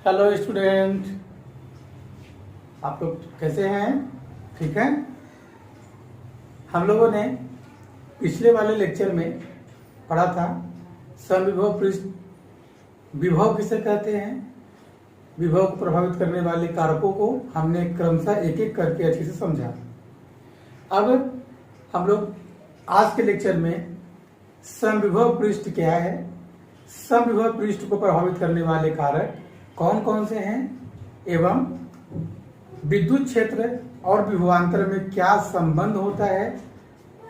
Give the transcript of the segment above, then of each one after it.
Hello student, आप लोग कैसे हैं? ठीक है। हम लोगों ने पिछले वाले लेक्चर में पढ़ा था समविभव पृष्ठ। विभव किसे कहते हैं? विभव को प्रभावित करने वाले कारकों को हमने क्रमशः एक एक करके अच्छे से समझा। अब हम लोग आज के लेक्चर में समविभव पृष्ठ क्या है, समविभव पृष्ठ को प्रभावित करने वाले कारक कौन कौन से हैं एवं विद्युत क्षेत्र और विभवांतर में क्या संबंध होता है,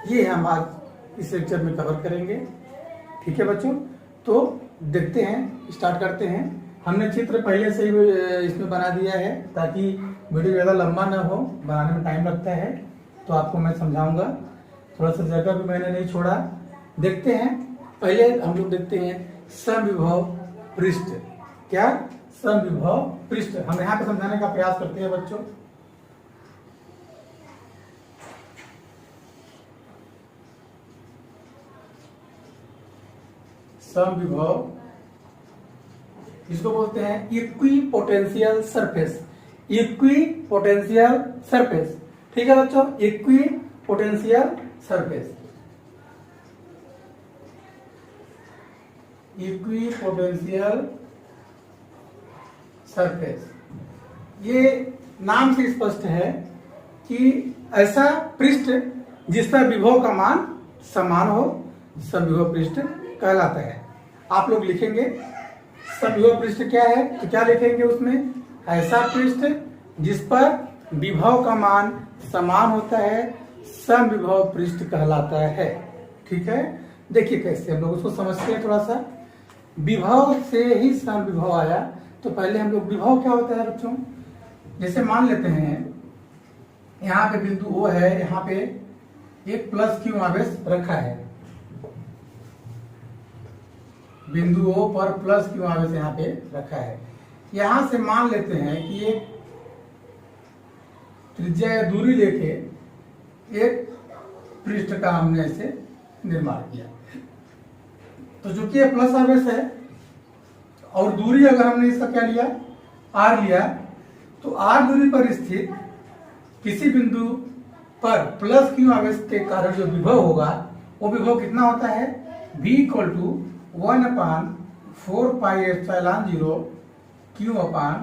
ये हम आज इस लेक्चर में कवर करेंगे। ठीक है बच्चों, तो देखते हैं, स्टार्ट करते हैं। हमने चित्र पहले से ही इसमें बना दिया है ताकि वीडियो ज़्यादा लंबा ना हो, बनाने में टाइम लगता है, तो आपको मैं समझाऊंगा। थोड़ा सा जगह भी मैंने नहीं छोड़ा। देखते हैं, पहले हम लोग देखते हैं समविभव पृष्ठ। क्या? समविभव पृष्ठ। हम यहाँ पे समझाने का प्रयास करते हैं बच्चों। समविभव इसको बोलते हैं इक्विपोटेंशियल सरफेस। इक्विपोटेंशियल सरफेस, ठीक है बच्चों, इक्विपोटेंशियल सरफेस। इक्विपोटेंशियल सरफेस, ये नाम से स्पष्ट है कि ऐसा पृष्ठ जिस पर विभव का मान समान हो, समविभव पृष्ठ कहलाता है। आप लोग लिखेंगे समविभव पृष्ठ क्या है, तो क्या लिखेंगे उसमें? ऐसा पृष्ठ जिस पर विभव का मान समान होता है, समविभव पृष्ठ कहलाता है। ठीक है, देखिए कैसे हम लोग उसको समझते हैं। थोड़ा सा विभव से ही समविभव आया, तो पहले हम लोग विभव क्या होता है बच्चों, जैसे मान लेते हैं यहाँ पे बिंदु O है, यहाँ पे एक प्लस क्यू आवेश रखा है। बिंदु O पर प्लस क्यू आवेश यहाँ पे रखा है। यहां से मान लेते हैं कि एक त्रिज्या या दूरी लेके एक पृष्ठ का हमने इसे निर्माण किया। तो चूंकि ये प्लस आवेश है और दूरी अगर हमने इसका क्या लिया, r लिया, तो r दूरी पर स्थित किसी बिंदु पर प्लस क्यू आवेश के कारण जो विभव होगा, वो विभव कितना होता है? v = 1/4πε0 Q/r।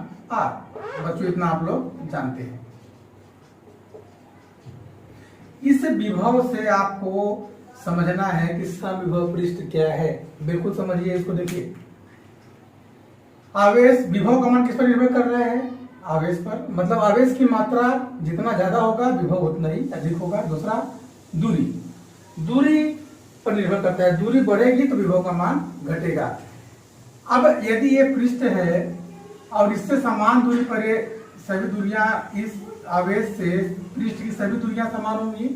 बच्चों इतना आप लोग जानते हैं। इस विभव से आपको समझना है कि समविभव पृष्ठ क्या है। बिल्कुल समझिए इसको। देखिए, आवेश, विभव का मान किस पर निर्भर कर रहा है? आवेश पर, मतलब आवेश की मात्रा जितना ज्यादा होगा विभव उतना ही अधिक होगा। दूसरा, दूरी पर निर्भर करता है। दूरी बढ़ेगी तो विभव का मान घटेगा। अब यदि ये पृष्ठ है और इससे समान दूरी पर ये सभी दूरियां, इस आवेश से पृष्ठ की सभी दूरियां समान होंगी,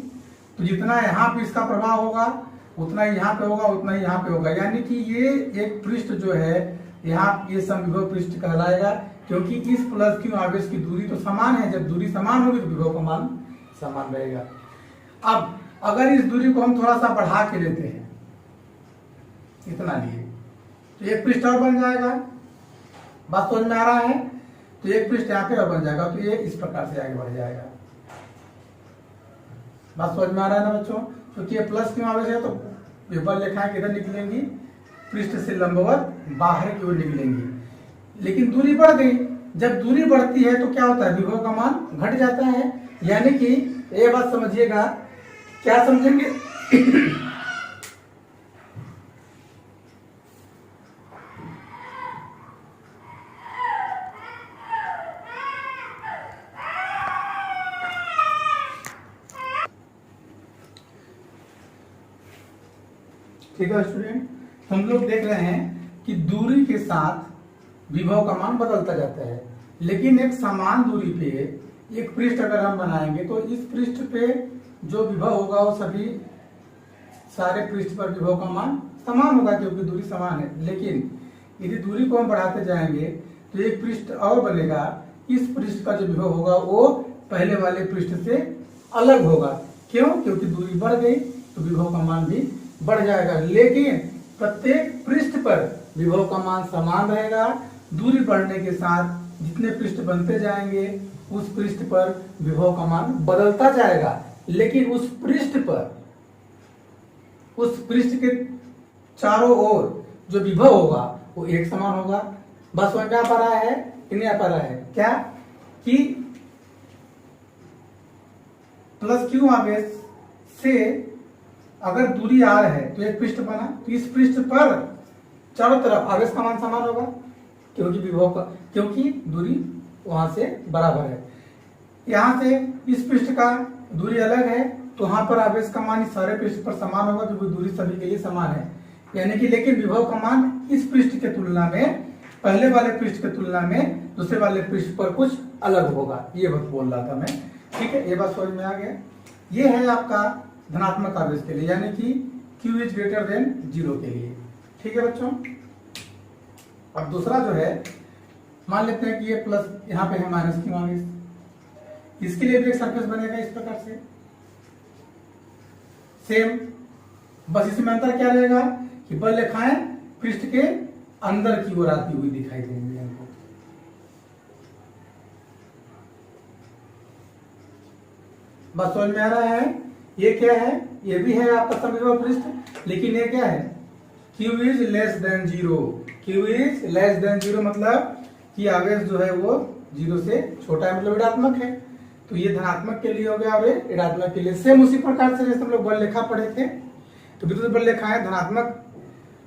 तो जितना यहाँ पे इसका प्रभाव होगा उतना ही यहाँ पे होगा, उतना ही यहाँ पे होगा। यानी कि ये एक पृष्ठ जो है यहाँ, ये समविभव पृष्ठ कहलाएगा, क्योंकि इस प्लस क्यू आवेश की दूरी तो समान है। जब दूरी समान होगी तो विभव का मान समान रहेगा। अब अगर इस दूरी को हम थोड़ा सा बढ़ा के लेते हैं, इतना लिए, तो एक पृष्ठ और बन जाएगा। बात समझ में आ रहा है? तो एक पृष्ठ यहाँ पे और बन जाएगा, तो ये इस प्रकार से आगे बढ़ जाएगा। बात समझ में आ रहा है ना बच्चों? क्योंकि ये प्लस क्यों आवेश है, तो पेपर रेखाएं किधर निकलेंगी? पृष्ठ से लंबवत बाहर की ओर निकलेंगी। लेकिन दूरी बढ़ गई। जब दूरी बढ़ती है तो क्या होता है? विभव का मान घट जाता है। यानी कि ये बात समझिएगा। क्या समझेंगे? ठीक है स्टूडेंट, हम लोग देख रहे हैं कि दूरी के साथ विभव का मान बदलता जाता है। लेकिन एक समान दूरी पे एक पृष्ठ अगर हम बनाएंगे तो इस पृष्ठ पे जो विभव होगा वो सभी सारे पृष्ठ पर विभव का मान समान होगा, क्योंकि दूरी समान है। लेकिन यदि दूरी को हम बढ़ाते जाएंगे तो एक पृष्ठ और बनेगा। इस पृष्ठ का जो विभव होगा वो पहले वाले पृष्ठ से अलग होगा। क्यों? क्योंकि दूरी बढ़ गई तो विभव का मान भी बढ़ जाएगा। लेकिन प्रत्येक पृष्ठ पर विभव का मान समान रहेगा। दूरी बढ़ने के साथ जितने पृष्ठ बनते जाएंगे उस पृष्ठ पर विभव का मान बदलता जाएगा, लेकिन उस पृष्ठ के चारों ओर जो विभव होगा वो एक समान होगा। बस वह क्या पा रहा है कि नहीं आ पा रहा है, क्या कि प्लस क्यू आवेश से अगर दूरी r है तो एक पृष्ठ बना, तो इस पृष्ठ पर चारों तरफ आवेश का मान समान होगा, क्योंकि दूरी वहां से बराबर है। यहां से इस पृष्ठ का दूरी अलग है तो वहां पर आवेश का मान इस सारे पृष्ठ पर समान होगा, क्योंकि दूरी सभी के लिए समान है। यानी कि लेकिन विभव का मान इस पृष्ठ के तुलना में, पहले वाले पृष्ठ के तुलना में दूसरे वाले पृष्ठ पर कुछ अलग होगा, ये बात बोल रहा था मैं। ठीक है, ये बात समझ में आ गया। ये है आपका धनात्मक आवेश के लिए, यानी कि Q इज ग्रेटर देन 0 के लिए। ठीक है बच्चों, अब दूसरा जो है, मान लेते हैं कि ये प्लस यहाँ पे है माइनस Q आवेश, इसके लिए भी एक सरफेस बनेगा इस प्रकार से सेम। बस इसमें अंतर क्या रहेगा कि बल रेखाएं पृष्ठ के अंदर की ओर आती हुई दिखाई देंगी हमको। बस समझ में आ रहा है। ये क्या है, ये भी है आपका समविभव पृष्ठ, लेकिन ये क्या है, Q is less than 0। Q is less than 0 मतलब कि आवेश जो है वो 0 से छोटा है, मतलब ऋणात्मक है। तो ये धनात्मक के लिए हो गया और ये ऋणात्मक के लिए। सेम उसी प्रकार से जैसे हम लोग बल रेखा पढ़े थे, तो विद्युत बल रेखाएं धनात्मक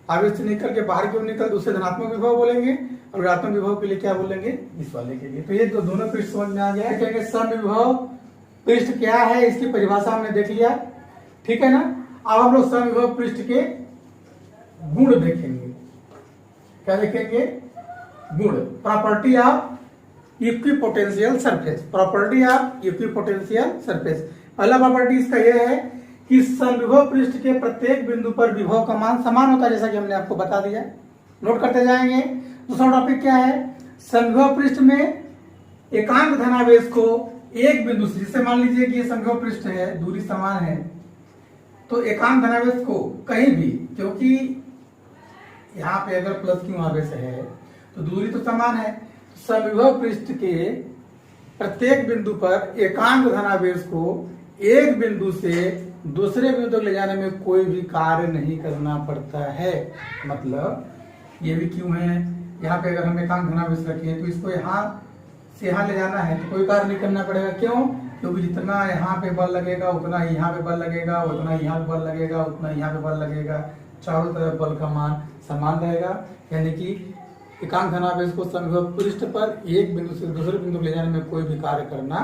आवेश से निकल के बाहर की ओर निकल उसे धनात्मक विभव बोलेंगे, और ऋणात्मक विभव के लिए क्या बोलेंगे, इस वाले के लिए। तो ये दोनों पृष्ठ समझ में आ गया। कहेंगे समविभव पृष्ठ क्या है, इसकी परिभाषा हमने देख लिया। ठीक है ना। अब हम लोग समविभव पृष्ठ के गुण देखेंगे। क्या देखेंगे, गुण, property of equipotential surface. Property of equipotential surface, पहला प्रॉपर्टी इसका यह है कि समविभव पृष्ठ के प्रत्येक बिंदु पर विभव का मान समान होता है, जैसा कि हमने आपको बता दिया। नोट करते जाएंगे। दूसरा टॉपिक क्या है, समविभव पृष्ठ में एकांक धनावेश को एक बिंदु से, जिससे मान लीजिए कि ये समविभव पृष्ठ है, दूरी समान है, तो एकांक धनावेश को कहीं भी, क्योंकि यहाँ पे अगर प्लस क्यू आवेश है तो दूरी तो समान है, समविभव पृष्ठ के प्रत्येक बिंदु पर एकांक धनावेश को एक बिंदु से दूसरे बिंदु तक ले जाने में कोई भी कार्य नहीं करना पड़ता है। मतलब ये भी क्यों है, यहाँ पे अगर हम एकांक धनावेश रखें तो इसको यहाँ से यहाँ ले जाना है तो कोई कार्य नहीं करना पड़ेगा। क्यों, क्योंकि जितना यहाँ पे बल लगेगा उतना यहाँ पे बल लगेगा, उतना यहाँ पे बल लगेगा, उतना यहाँ पे बल लगेगा, चारों तरफ बल का मान समान रहेगा। यानी कि एकांक धनावेश को समविभव पृष्ठ पर एक बिंदु से दूसरे बिंदु ले जाने में कोई भी कार्य करना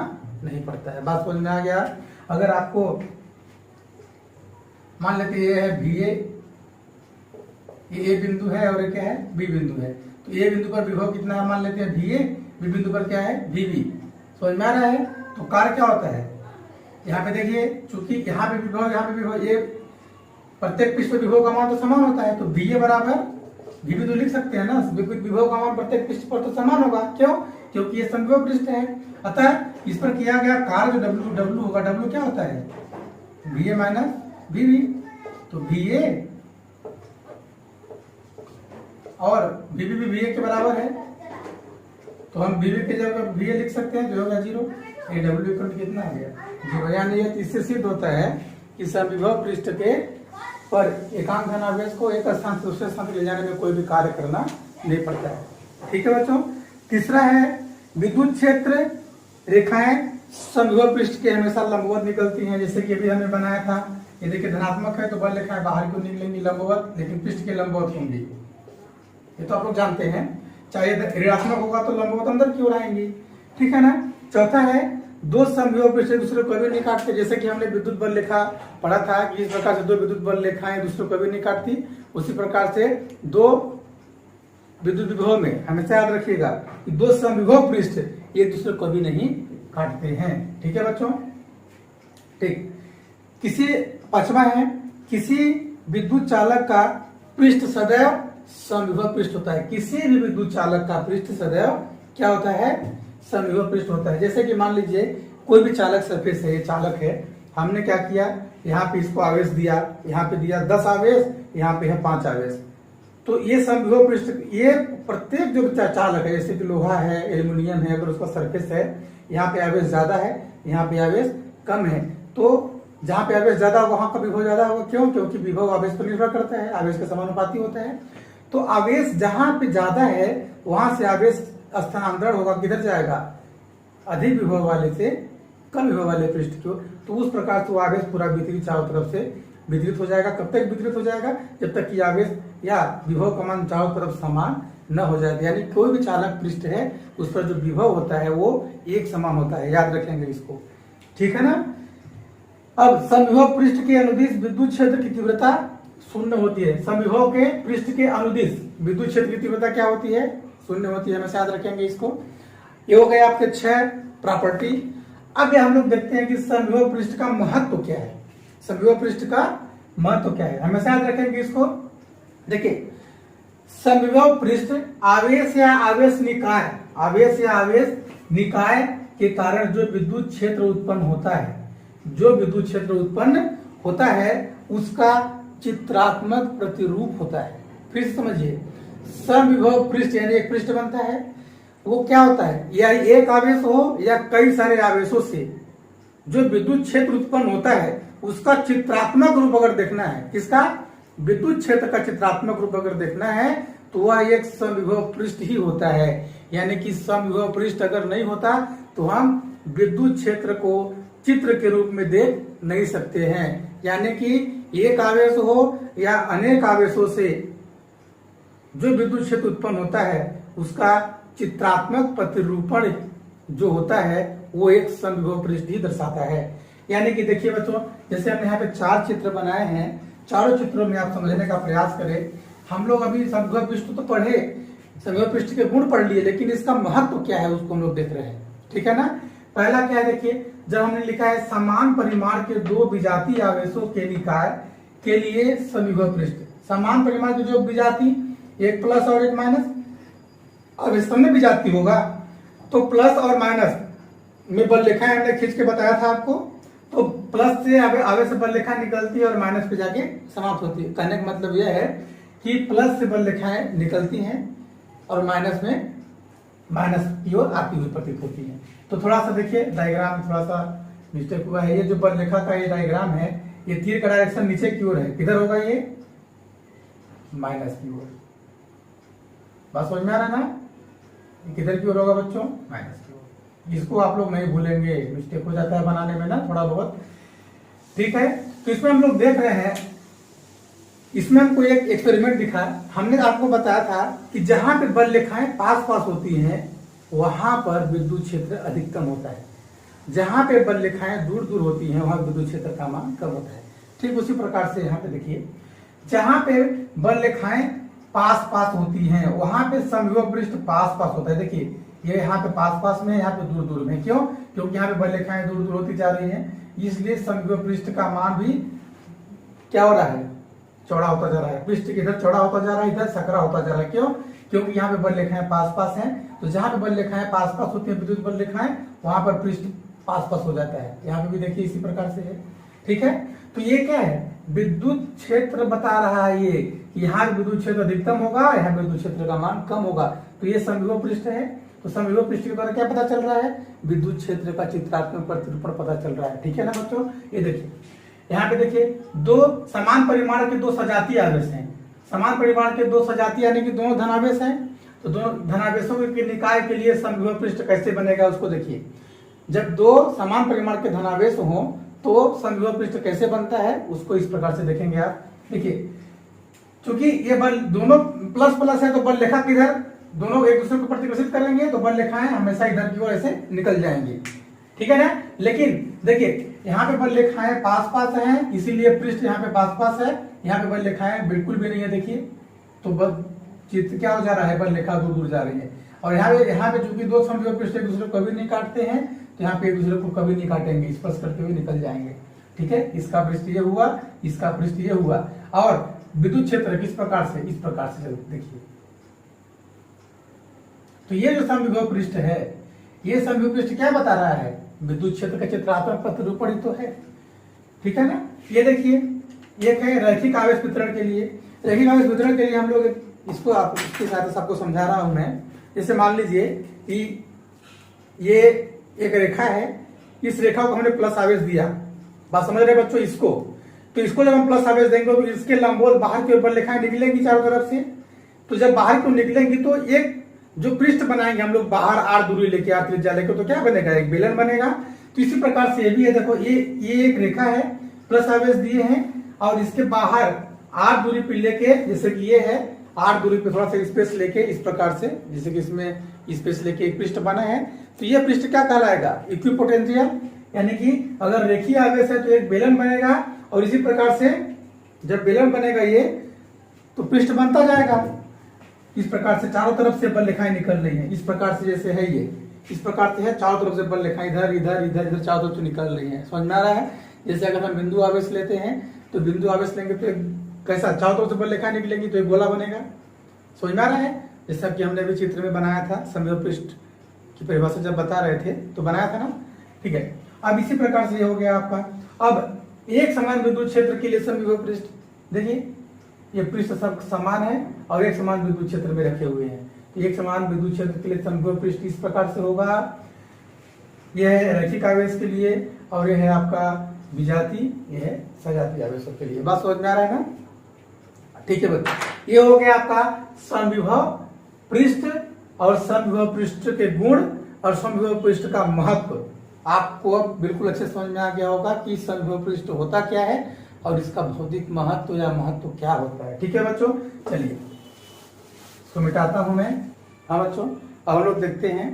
नहीं पड़ता है। बात समझ में आ गया। अगर आपको मान लेते ये है VA, ये A बिंदु है और ये क्या है, B बिंदु है, तो A बिंदु पर विभव कितना है मान लेते हैं VA, B बिंदु पर क्या है VB। समझ में आ रहा है। तो कार्य क्या होता है, यहाँ पे देखिए, चूंकि यहाँ पे विभव यहाँ पे विभव, ये प्रत्येक पृष्ठ पर विभव का मान तो समान होता है, तो VA बराबर VB तो लिख सकते हैं ना, विभव का मान प्रत्येक पृष्ठ पर तो समान होगा। क्यों, क्योंकि ये समविभव पृष्ठ है। अतः इस पर किया गया कार्य जो W होगा, W क्या होता है, VA माइनस VB। तो VA और VB भी VA के बराबर है, तो हम VB की जगह VA लिख सकते हैं, जो होगा 0। ये W इक्वल कितना आ गया, 0। यानी इससे सिद्ध होता है कि समविभव पृष्ठ के पर एकांक धनावेश को एक स्थान से दूसरे स्थान ले जाने में कोई भी कार्य करना नहीं पड़ता है। ठीक है बच्चों। तीसरा है विद्युत क्षेत्र रेखाएं समविभव पृष्ठ के हमेशा लंबवत निकलती हैं, जैसे कि अभी हमने बनाया था। ये देखिए धनात्मक है तो बल रेखाएं बाहर क्यों निकलेंगी लंबवत, लेकिन पृष्ठ के लंबवत होंगी, ये तो आप लोग जानते हैं। चाहे ऋणात्मक होगा तो लंबवत अंदर की ओर आएंगी। ठीक है ना। चौथा है दो समविभव पृष्ठ दूसरे को कभी नहीं काटते, जैसे कि हमने विद्युत बल रेखा पढ़ा था कि इस प्रकार से दो विद्युत बल रेखाएं दूसरे को कभी नहीं काटती, उसी प्रकार से दो विद्युत विभव में हमेशा याद रखिएगा कि दो समविभव पृष्ठ एक दूसरे को कभी नहीं काटते हैं। ठीक है बच्चों। ठीक। किसी पांचवा है, किसी विद्युत चालक का पृष्ठ सदैव समविभव पृष्ठ होता है। किसी भी विद्युत चालक का पृष्ठ सदैव क्या होता है, समविभव पृष्ठ होता है। जैसे कि मान लीजिए कोई भी चालक सरफेस है, ये चालक है, हमने क्या किया, यहाँ पे इसको आवेश दिया, यहाँ पे दिया 10 आवेश, यहाँ पे है 5 आवेश। तो ये समविभव पृष्ठ, ये प्रत्येक जो चालक है, जैसे कि लोहा है, एल्यूमिनियम है, अगर उसका सरफेस है, यहाँ पे आवेश ज्यादा है, यहाँ पे आवेश कम है, तो जहाँ पे आवेश ज्यादा होगा वहां का विभव ज्यादा होगा। क्यों? क्योंकि विभव आवेश पर निर्भर करता है, आवेश के समानुपाती होता है। तो आवेश जहां पे ज्यादा है वहां से आवेश स्थानांतरण होगा, किधर जाएगा? अधिक विभव वाले से कम विभव वाले पृष्ठ की ओर। तो उस प्रकार से वो आवेश पूरा वितरित चारों तरफ से वितरित हो जाएगा। कब तक वितरित हो जाएगा? जब तक कि आवेश या विभव का मान चारों तरफ समान न हो जाए। यानी कोई भी चालक पृष्ठ है उस पर जो विभव होता है वो एक समान होता है, याद रखेंगे इसको, ठीक है ना। अब समविभव पृष्ठ के अनुदिश विद्युत क्षेत्र की तीव्रता शून्य होती है। समविभव के पृष्ठ के अनुदिश विद्युत क्षेत्र की तीव्रता क्या होती है? शून्य होती है, हमेशा याद रखेंगे इसको। ये हो गए आपके 6 प्रॉपर्टी। अब हम लोग देखते हैं कि समविभव पृष्ठ का महत्व क्या है। समविभव पृष्ठ का महत्व क्या है, हमेशा याद रखेंगे इसको। देखिए, समविभव पृष्ठ आवेश या आवेश निकाय, आवेश या आवेश निकाय के कारण जो विद्युत क्षेत्र उत्पन्न होता है, जो विद्युत क्षेत्र उत्पन्न होता है उसका चित्रात्मक प्रतिरूप होता है। फिर से समझिए, समविभव पृष्ठ यानी एक पृष्ठ बनता है, वो क्या होता है? या एक आवेश हो या कई सारे आवेशों से जो विद्युत क्षेत्र उत्पन्न होता है उसका चित्रात्मक रूप अगर देखना है, किसका? विद्युत क्षेत्र का चित्रात्मक रूप अगर देखना है तो वह एक समविभव पृष्ठ ही होता है। यानी कि समविभव पृष्ठ अगर नहीं होता तो हम विद्युत क्षेत्र को चित्र के रूप में देख नहीं सकते हैं। यानी कि एक आवेश हो या अनेक आवेशों से जो विद्युत क्षेत्र उत्पन्न होता है उसका चित्रात्मक प्रतिरूपण जो होता है वो एक समविभव पृष्ठ ही दर्शाता है। यानी कि देखिए बच्चों, जैसे हमने यहाँ पे 4 चित्र बनाए हैं, चारों चित्रों में आप समझने का प्रयास करें। हम लोग अभी समविभव पृष्ठ तो पढ़े, समविभव पृष्ठ के गुण पढ़ लिए, लेकिन इसका महत्व क्या है उसको हम लोग देख रहे हैं, ठीक है ना। पहला क्या है, देखिए, जब हमने लिखा है समान परिमाण के 2 विजातीय आवेशों के निकाय के लिए समविभव पृष्ठ। समान परिमाण के जो विजाती, एक प्लस और एक माइनस, अब इस समय विजाती होगा तो प्लस और माइनस में बल रेखा हमने खींच के बताया था आपको। तो प्लस से आवेश से बल रेखा निकलती है और माइनस पे जाके समाप्त होती है। कहने का मतलब यह है कि प्लस से बल रेखाएं निकलती हैं और माइनस में माइनस की ओर आती हुई प्रतीत होती है। तो थोड़ा सा देखिए, डायग्राम में थोड़ा सा मिस्टेक हुआ है। ये जो बल रेखा का ये डायग्राम है, ये तीर का डायरेक्शन नीचे की ओर है, किधर होगा? ये माइनस की ओर। बात समझ में आ रहा है ना? किधर की ओर होगा बच्चों? माइनस की ओर। इसको आप लोग नहीं भूलेंगे, मिस्टेक हो जाता है बनाने में ना थोड़ा बहुत, ठीक है। तो इसमें हम लोग देख रहे हैं, इसमें हमको एक एक्सपेरिमेंट दिखा। हमने आपको बताया था कि जहां पे बल रेखाएं पास पास होती हैं वहां पर विद्युत क्षेत्र अधिकतम होता है, जहां पे बल रेखाएं दूर दूर होती हैं वहां विद्युत क्षेत्र का मान कम होता है। ठीक उसी प्रकार से यहाँ पे देखिए, जहां पे बल रेखाएं पास पास होती हैं वहां पे समविभव पृष्ठ पास पास होता है। देखिए, ये यहाँ पे पास पास में, यहाँ पे दूर दूर में। क्यों? क्योंकि यहाँ पे बल रेखाएं दूर दूर होती जा रही हैं, इसलिए समविभव पृष्ठ का मान भी क्या हो रहा है? चौड़ा होता जा रहा है। पृष्ठ इधर चौड़ा होता जा रहा है, इधर सकरा होता जा रहा है। क्यों? क्योंकि यहाँ पे बल रेखाएं पास पास हैं। तो जहां पे बल रेखाएं पास पास होती है, विद्युत बल रेखाएं, वहां पर पृष्ठ पास पास हो जाता है। यहाँ पे भी देखिए इसी प्रकार से है, ठीक है। तो ये क्या है? विद्युत क्षेत्र बता रहा है ये कि यहाँ विद्युत क्षेत्र अधिकतम होगा, यहाँ विद्युत क्षेत्र का मान कम होगा। तो ये समविभव पृष्ठ है। तो समविभव पृष्ठ के द्वारा क्या पता चल रहा है? विद्युत क्षेत्र का चित्रात्मक प्रतिरूपण पता चल रहा है, ठीक है ना बच्चों। ये देखिए, यहाँ पे देखिए, 2 समान परिमाण के 2 सजातीय आवेश हैं। समान परिमाण के 2 सजातीय यानी कि दोनों धनावेश हैं। तो दोनों धनावेशों के निकाय के लिए समविभव पृष्ठ कैसे बनेगा उसको देखिए। जब 2 समान परिमाण के धनावेश हो तो समविभव पृष्ठ कैसे बनता है उसको इस प्रकार से देखेंगे आप। देखिए, चूंकि ये बल दोनों प्लस प्लस है तो बल रेखा किधर, दोनों एक दूसरे को प्रतिकर्षित करेंगे तो बल रेखाएं हमेशा इधर की ओर ऐसे निकल जाएंगी, ठीक है ना। लेकिन देखिए, यहाँ पे बल रेखाएं पास पास हैं, इसीलिए पृष्ठ यहाँ पे पास पास है। यहाँ पे बल रेखाएं बिल्कुल भी नहीं है, देखिए। तो बल चित्र क्या हो जा रहा है? बल रेखा दूर दूर जा रही है। और यहाँ पे चूंकि 2 समविभव पृष्ठ एक दूसरे को कभी नहीं काटते हैं, तो यहाँ पे एक दूसरे को कभी नहीं काटेंगे, स्पर्श करते हुए निकल जाएंगे, ठीक है। इसका पृष्ठ ये हुआ, इसका पृष्ठ ये हुआ। और विद्युत क्षेत्र किस प्रकार से? इस प्रकार से देखिए। तो ये जो समविभव पृष्ठ है, ये समविभव पृष्ठ क्या बता रहा है? विद्युत क्षेत्र का चित्रात्मक प्रतिरूपण ही तो है, ठीक है ना। ये देखिए, ये है रैखिक आवेश वितरण के लिए। रैखिक आवेश वितरण के लिए हम लोग इसको आप इसकी सहायता से आपको समझा रहा हूं मैं। जैसे मान लीजिए कि ये एक रेखा है, इस रेखा को हमने प्लस आवेश दिया, बात समझ रहे बच्चों इसको। तो इसको जब हम प्लस आवेश देंगे तो इसके लंबवत बाहर की ओर रेखाएं निकलेंगी चारों तरफ से। तो जब बाहर को निकलेंगी तो एक जो पृष्ठ बनाएंगे हम लोग बाहर आर दूरी लेके, आर त्रिज्या लेके, तो क्या बनेगा, एक बेलन बनेगा। तो इसी प्रकार से ये भी है, देखो ये एक रेखा है, प्लस आवेश दिए हैं और इसके बाहर आर दूरी पे लेके, जैसे कि ये है आर दूरी पे थोड़ा सा स्पेस लेके इस प्रकार से, जैसे कि इसमें स्पेस लेके एक पृष्ठ बना है। तो ये पृष्ठ क्या कहलाएगा, इक्विपोटेंशियल, यानी कि अगर रेखीय आवेश है तो एक बेलन बनेगा और इसी प्रकार से जब बेलन बनेगा ये तो पृष्ठ बनता जाएगा। इस प्रकार से चारों तरफ से बल रेखाएं निकल रही हैं, इस प्रकार से जैसे है ये, इस प्रकार से है, चारों तरफ से बल रेखाएं इधर इधर इधर इधर चारों तरफ से निकल रही हैं। समझ में आ रहा है। जैसे अगर हम बिंदु आवेश लेते हैं तो बिंदु आवेश लेंगे तो कैसा, चारों तरफ से बल रेखाएं निकलेंगी तो एक गोला बनेगा। समझ में आ रहा है। जैसा कि हमने भी चित्र में बनाया था, समविभव पृष्ठ की परिभाषा जब बता रहे थे तो बनाया था ना, ठीक है। अब इसी प्रकार से ये हो गया आपका। अब एक समान विद्युत क्षेत्र के लिए समविभव पृष्ठ, देखिए ये पृष्ठ सब समान है और एक समान विद्युत क्षेत्र में रखे हुए हैं। एक समान विद्युत क्षेत्र के लिए समविभव पृष्ठ इस प्रकार से होगा। यह है रैखिक आवेश के लिए और यह है आपका विजातीय, यह है सजातीय आवेशों के लिए। बात समझ में आ रहा है ना, ठीक है बच्चों। ये हो गया आपका समविभव पृष्ठ और समविभव पृष्ठ के गुण और समविभव पृष्ठ का महत्व। आपको अब बिल्कुल अच्छे समझ में आ गया होगा कि समविभव पृष्ठ होता क्या है और इसका भौतिक महत्व या महत्व क्या होता है। ठीक है बच्चों, चलिए इसको मिटाता हूं मैं। हाँ बच्चों, अब हम लोग देखते हैं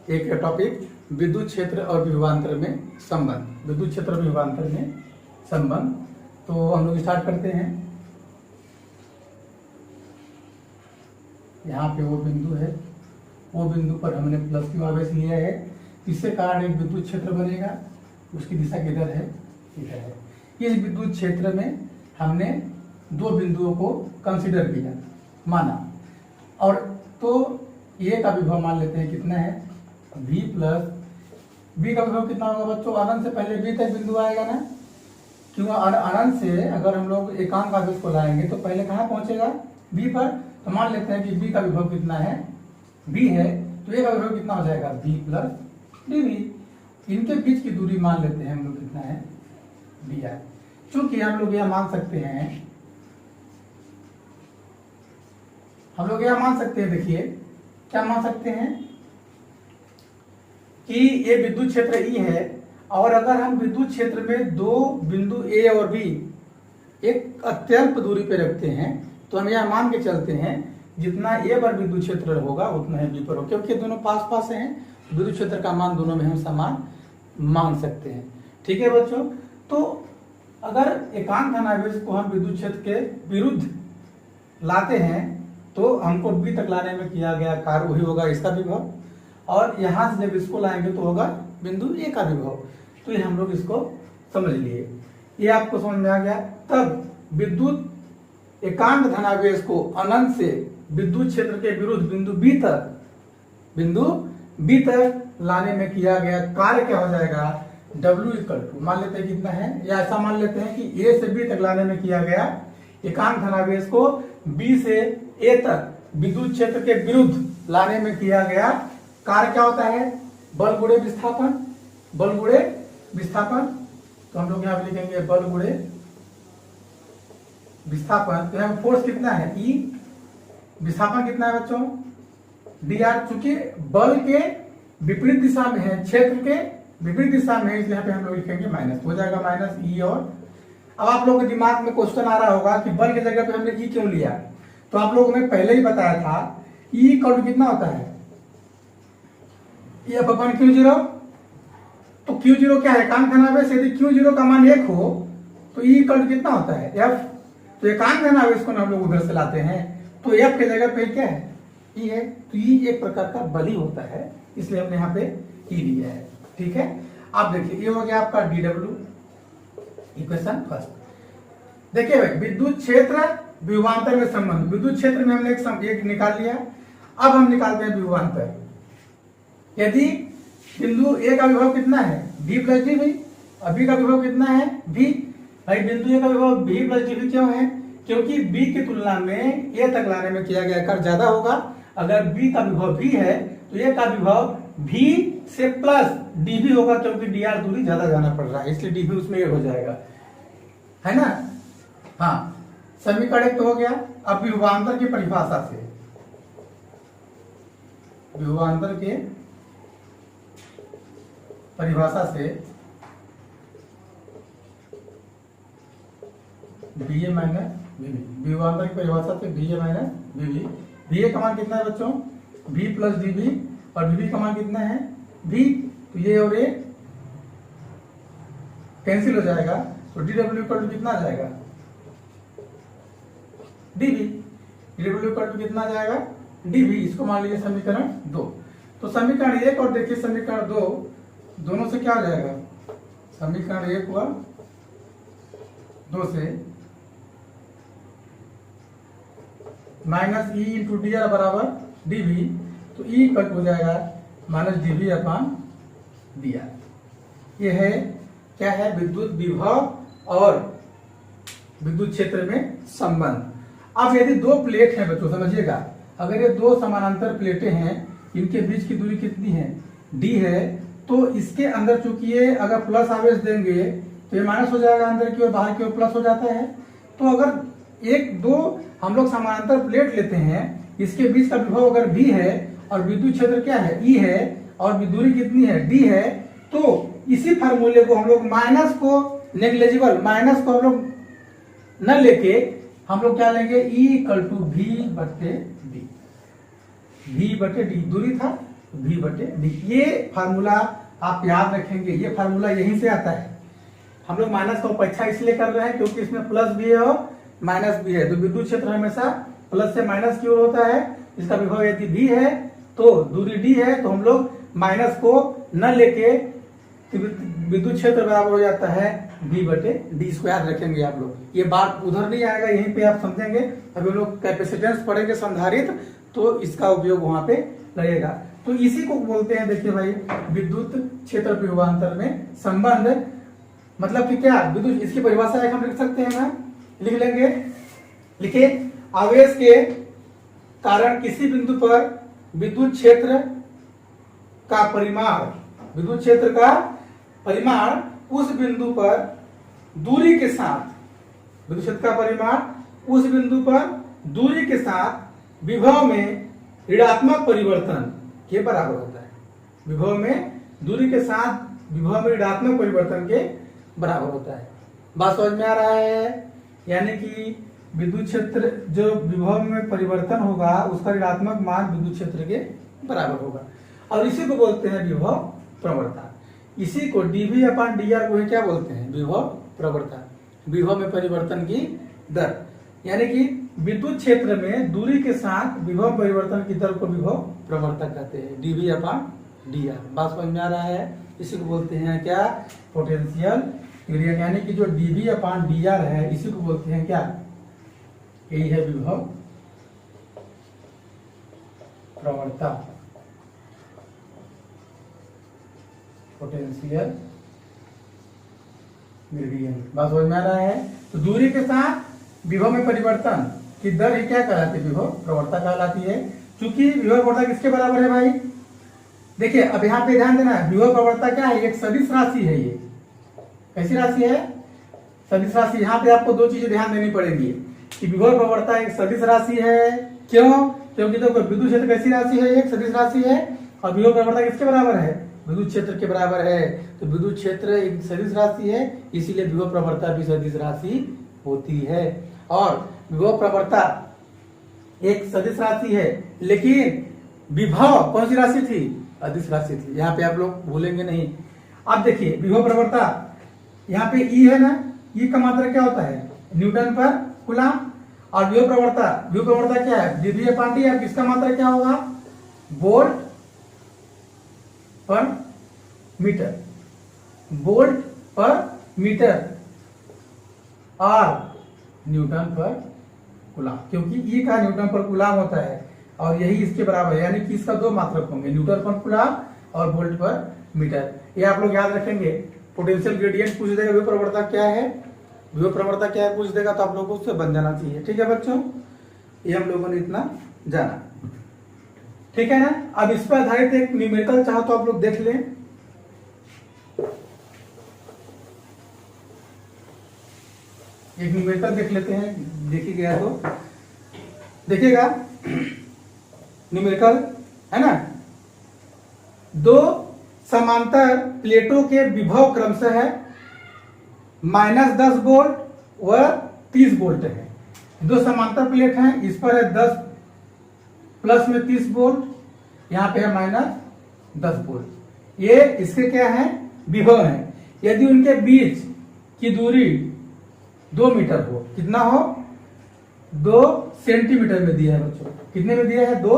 एक टॉपिक, विद्युत क्षेत्र और विभवांतर में संबंध। विद्युत क्षेत्र और विभवांतर में संबंध, तो हम लोग स्टार्ट करते हैं। यहाँ पे वो बिंदु है, वो बिंदु पर हमने प्लस क्यू आवेश लिया है, इसके कारण एक विद्युत क्षेत्र बनेगा। उसकी दिशा किधर है, इधर है। इस विद्युत क्षेत्र में हमने दो बिंदुओं को कंसीडर किया, माना, और तो ए का विभव मान लेते हैं कितना है, v प्लस बी का विभव कितना होगा बच्चों, अनंत से पहले b तक बिंदु आएगा ना, क्यों अनंत से अगर हम लोग एकांक आवेश को लाएंगे तो पहले कहाँ पहुंचेगा, b पर। तो मान लेते हैं कि b का विभव कितना है, b है, तो a का विभव कितना हो जाएगा, b प्लस dv। इनके बीच की दूरी मान लेते हैं हम लोग कितना है, dr। चूंकि हम लोग यह मान सकते हैं, हम लोग यह मान सकते हैं, देखिए क्या मान सकते हैं कि ये विद्युत क्षेत्र E है और अगर हम विद्युत क्षेत्र में दो बिंदु A और B एक अत्यल्प दूरी पे रखते हैं तो हम यह मान के चलते हैं जितना A पर विद्युत क्षेत्र होगा उतना ही B पर होगा, क्योंकि दोनों पास पास हैं, विद्युत क्षेत्र का मान दोनों में हम समान मान सकते हैं। ठीक है बच्चों, तो अगर एकांक धनावेश को हम विद्युत क्षेत्र के विरुद्ध लाते हैं तो हमको B तक लाने में किया गया कार्य वही होगा इसका विभव, और यहां से जब इसको लाएंगे तो होगा बिंदु A का विभव। तो ये हम लोग इसको समझ लिए, ये आपको समझ में आ गया। तब विद्युत एकांक धनावेश को अनंत से विद्युत क्षेत्र के विरुद्ध बिंदु B तक लाने में किया गया कार्य क्या हो जाएगा, W इक्वल टू, मान लेते हैं कितना है, या ऐसा मान लेते हैं कि A से B तक लाने में किया गया एकांक धनावेश को B से A तक विद्युत क्षेत्र के विरुद्ध लाने में किया गया कार्य क्या होता है, बल गुणे विस्थापन। बल गुणे विस्थापन, तो हम लोग यहाँ पे लिखेंगे बल गुणे विस्थापन। तो यहाँ फोर्स कितना है E, विस्थापन कितना है बच्चों dr। चूंकि बल के विपरीत दिशा में है, क्षेत्र के विपरीत दिशा में है, इसलिए यहाँ पे हम लोग लिखेंगे माइनस, हो जाएगा माइनस E। और अब आप लोगों के दिमाग में क्वेश्चन आ रहा होगा कि बल की जगह पे हमने E क्यों लिया, तो आप लोगों ने पहले ही बताया था E इक्वल टू कितना होता है, F अपन Q0। तो Q0 क्या है, एकांक धनावेश, यदि Q0 का मान 1 हो तो E इक्वल टू कितना होता है, F। तो एकांक धनावेश को हम लोग उधर से लाते हैं तो F के जगह पे क्या है, E है। तो E एक प्रकार का बल ही होता है, इसलिए हमने यहाँ पे E लिया है। ठीक है, आप देखिए ये हो गया आपका dW, इक्वेशन फर्स्ट। देखिए भाई, विद्युत क्षेत्र विभवांतर में संबंध, विद्युत क्षेत्र में हमने एक निकाल लिया। अब हम निकालते हैं विभवांतर। यदि बिंदु A का विभव कितना है, V प्लस dV, और B का विभव कितना है, V। भाई बिंदु A का विभव V प्लस dV क्यों है, क्योंकि बी की तुलना में ए तक लाने में किया गया कार्य ज्यादा होगा। अगर बी का विभव भी है तो ए का विभव भी से प्लस डीबी होगा, क्योंकि डीआर दूरी ज्यादा जाना पड़ रहा है, इसलिए डीबी उसमें ए हो जाएगा, है ना। हाँ, समीकरण एक तो हो गया। अब विभवांतर की परिभाषा से, विभवांतर के परिभाषा से बी ए माइनस बीबी, विभवांतर की परिभाषा से बी ए माइनस बीबी। बी ए का मान कितना है बच्चों, बी प्लस डीबी, और बीबी का मान कितना है बी, तो ये और ये कैंसिल हो जाएगा, तो डी डब्ल्यू इक्वल टू कितना आ जाएगा DB, D W equal to कितना आ जाएगा डीबी। इसको मान लीजिए समीकरण 2। तो समीकरण 1 और देखिए समीकरण 2, दोनों से क्या हो जाएगा, समीकरण 1 हुआ 2 से minus E into D R बराबर डीबी, तो ई कट हो जाएगा minus dB upon D R. ये है क्या है, विद्युत विभव और विद्युत क्षेत्र में संबंध। अब यदि दो प्लेट हैं बच्चों, समझिएगा, अगर ये दो समानांतर प्लेटें हैं, इनके बीच की दूरी कितनी है डी है, तो इसके अंदर चूंकि ये अगर प्लस आवेश देंगे तो ये माइनस हो जाएगा अंदर की ओर, बाहर की ओर प्लस हो जाता है। तो अगर एक दो हम लोग समानांतर प्लेट लेते हैं, इसके बीच का विभव अगर भी है और विद्युत क्षेत्र क्या है ई है और दूरी कितनी है डी है, तो इसी फार्मूले को हम लोग माइनस को नेग्लिजिबल, माइनस को हम लोग न लेके हम लोग क्या लेंगे, ई इक्वल टू भी बटे डी, भी बटे डी दूरी था, भी बटे डी। ये फार्मूला आप याद रखेंगे, ये फार्मूला यहीं से आता है। हम लोग माइनस का उपेक्षा इसलिए कर रहे हैं क्योंकि इसमें प्लस भी है और माइनस भी है, तो विद्युत क्षेत्र हमेशा प्लस से माइनस की ओर होता है। इसका विभव यदि भी है तो दूरी डी है, तो हम लोग माइनस को न लेके विद्युत क्षेत्र बराबर हो जाता है बी बटे डी। इसको याद रखेंगे आप लोग, ये बात उधर नहीं आएगा, यहीं पे आप समझेंगे। अभी लोग कैपेसिटेंस पढ़ेंगे संधारित्र, तो इसका उपयोग वहां पे लगेगा। तो इसी को बोलते हैं, देखिए भाई, विद्युत क्षेत्र विभवांतर में संबंध। मतलब कि क्या विद्युत, इसकी परिभाषा एक हम लिख सकते हैं ना, लिख लेंगे, लिखे, आवेश के कारण किसी बिंदु पर विद्युत क्षेत्र का परिमाण, विद्युत क्षेत्र का परिमाण उस बिंदु पर दूरी के साथ, विद्युत क्षेत्र का परिमाण उस बिंदु पर दूरी के साथ विभव में ऋणात्मक परिवर्तन के बराबर होता है। विभव में दूरी के साथ विभव में ऋणात्मक परिवर्तन के बराबर होता है। बात समझ में आ रहा है? यानी कि विद्युत क्षेत्र जो विभव में परिवर्तन होगा उसका ऋणात्मक मान विद्युत क्षेत्र के बराबर होगा, और इसी को बोलते हैं विभव प्रवणता। इसी को डीवी अपॉन डी आर को क्या बोलते हैं, विभव प्रवणता, विभव में परिवर्तन की दर। यानी कि विद्युत क्षेत्र में दूरी के साथ विभव परिवर्तन की दर को विभव प्रवणता कहते हैं, डीवी अपॉन डी आर। बात समझ में आ रहा है? इसी को बोलते हैं क्या, पोटेंशियल ग्रेडियंट। यानी कि जो डीवी अपॉन डी आर है, इसी को बोलते हैं क्या, यही है विभव प्रवणता, पोटेंशियल ग्रेडियंट। बात समझ में आ रहा है? तो दूरी के साथ विभव में परिवर्तन की दर ही क्या कहलाती है, विभव प्रवणता कहलाती है। चूंकि विभव प्रवणता किसके बराबर है भाई, देखिए अब यहाँ पे ध्यान देना, विभव प्रवणता क्या है, एक सदिश राशि है। ये कैसी राशि है, सदिश राशि। यहाँ पे आपको दो चीजें ध्यान देनी पड़ेगी कि विभव प्रवणता एक सदिश राशि है। क्यों? क्योंकि तो विद्युत क्षेत्र कैसी राशि है, एक सदिश राशि है, और विभव प्रवणता किसके बराबर है, विद्युत क्षेत्र के बराबर है। तो विद्युत क्षेत्र एक सदिश राशि है, इसीलिए विभव प्रवणता भी सदिश राशि होती है। और विभव प्रवणता एक सदिश राशि है, लेकिन विभव कौन सी राशि थी, अदिश राशि थी। यहाँ पे आप लोग भूलेंगे नहीं। अब देखिए विभव प्रवणता, यहाँ पे ई है ना, ई का मात्रा क्या होता है, न्यूटन पर कूलम। और विभव प्रवणता क्या है, डीवी अपॉन डी आर। किसका मात्रा क्या होगा, वोल्ट पर मीटर, वोल्ट पर मीटर, और न्यूटन पर कूलम, क्योंकि ई का न्यूटन पर कूलम होता है और यही इसके बराबर है। यानी कि इसका दो मात्रक होंगे, न्यूटन पर कूलम और वोल्ट पर मीटर। ये आप लोग याद रखेंगे। पोटेंशियल ग्रेडियंट पूछ देगा विभव प्रवणता क्या है, विभव प्रवणता क्या है पूछ देगा तो आप लोगों को उससे बन जाना चाहिए। ठीक है बच्चों, ये हम लोगों ने इतना जाना। ठीक है ना। अब इस पर आधारित एक न्यूमेरिकल चाहो तो आप लोग देख लें। एक न्यूमेरिकल देख लेते हैं, देखिएगा तो देखिएगा न्यूमेरिकल है ना। दो समांतर प्लेटों के विभव क्रमशः है -10 वोल्ट व 30 वोल्ट है। दो समांतर प्लेट हैं, इस पर है 10 प्लस में 30 वोल्ट, यहाँ पे है -10 वोल्ट। ये इसके क्या है विभव है। यदि उनके बीच की दूरी 2 मीटर हो, कितना हो 2 सेंटीमीटर में दिया है बच्चों, कितने में दिया है 2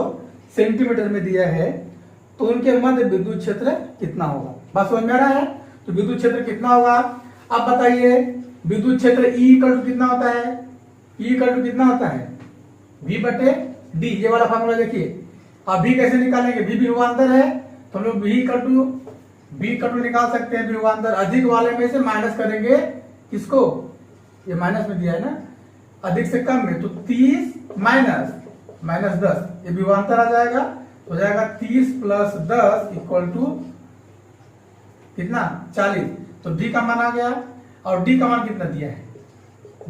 सेंटीमीटर में दिया है, तो उनके मध्य विद्युत क्षेत्र कितना होगा। बात समझ में आ रहा है। तो विद्युत क्षेत्र कितना होगा। अब बताइए विद्युत क्षेत्र E इक्वल टू कितना होता है। E इक्वल टू कितना होता है V बटे D। ये वाला फॉर्मूला देखिए। अब V कैसे निकालेंगे, V विभवांतर है तो हम लोग V इक्वल टू निकाल सकते हैं। विभवांतर अधिक वाले में से माइनस करेंगे किसको, ये माइनस में दिया है ना, अधिक से कम में, तो 30 माइनस 10 ये विभवांतर आ जाएगा। हो जाएगा 30 प्लस 10 इक्वल टू कितना 40। तो D का मान आ गया। और D का मान कितना दिया है,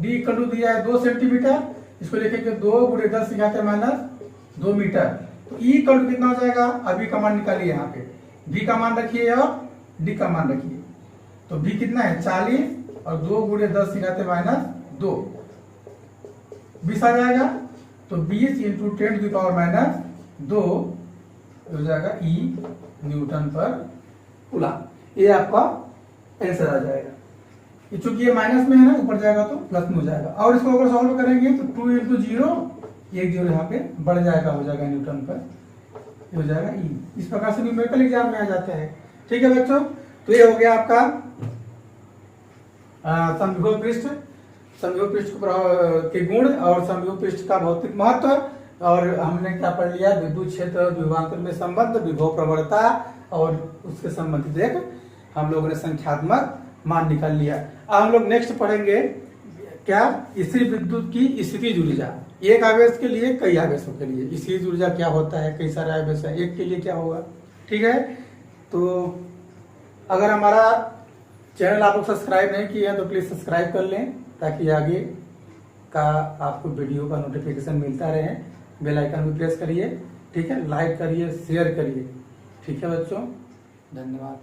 D इक्वल टू दिया है 2 सेंटीमीटर। इसको लिखेंगे 2 गुणे 10 सिखाते -2 मीटर। तो E इक्वल टू कितना हो जाएगा, अभी का मान निकालिए यहाँ पे। V का मान रखिए और D का मान रखिए। तो V कितना है 40 और 2 गुणे 10 सिखाते -2 20 आ जाएगा। तो 20 इंटू 10 टू द पावर -2 हो जाएगा E न्यूटन पर कूलम। ये आपका आंसर आ जाएगा। चूंकि ये माइनस में है ना, ऊपर जाएगा तो प्लस में हो जाएगा। और इसको अगर सॉल्व करेंगे तो 2 इंटू 0 1 0 यहाँ पे बढ़ जाएगा, हो जाएगा न्यूटन पर, हो जाएगा E। इस प्रकार से न्यूमेरिकल एग्जाम में आ जाता है। ठीक है बच्चों, तो ये हो गया आपका समविभव पृष्ठ के गुण और समविभव पृष्ठ का भौतिक महत्व। और हमने क्या पढ़ लिया, विद्युत क्षेत्र विभवांतर में संबंध, विभव प्रवणता और उसके संबंधित एक हम लोगों ने संख्यात्मक मान निकाल लिया। अब हम लोग नेक्स्ट पढ़ेंगे क्या, स्थिर विद्युत की स्थितिज ऊर्जा। एक आवेश के लिए कई आवेशों के लिए स्थितिज ऊर्जा क्या होता है, कई सारे आवेश है, एक के लिए क्या होगा। ठीक है, तो अगर हमारा चैनल आप लोग सब्सक्राइब नहीं किए हैं तो प्लीज सब्सक्राइब कर लें, ताकि आगे का आपको वीडियो का नोटिफिकेशन मिलता रहे। बेल आइकन भी प्रेस करिए। ठीक है, लाइक करिए, शेयर करिए। ठीक है बच्चों, धन्यवाद।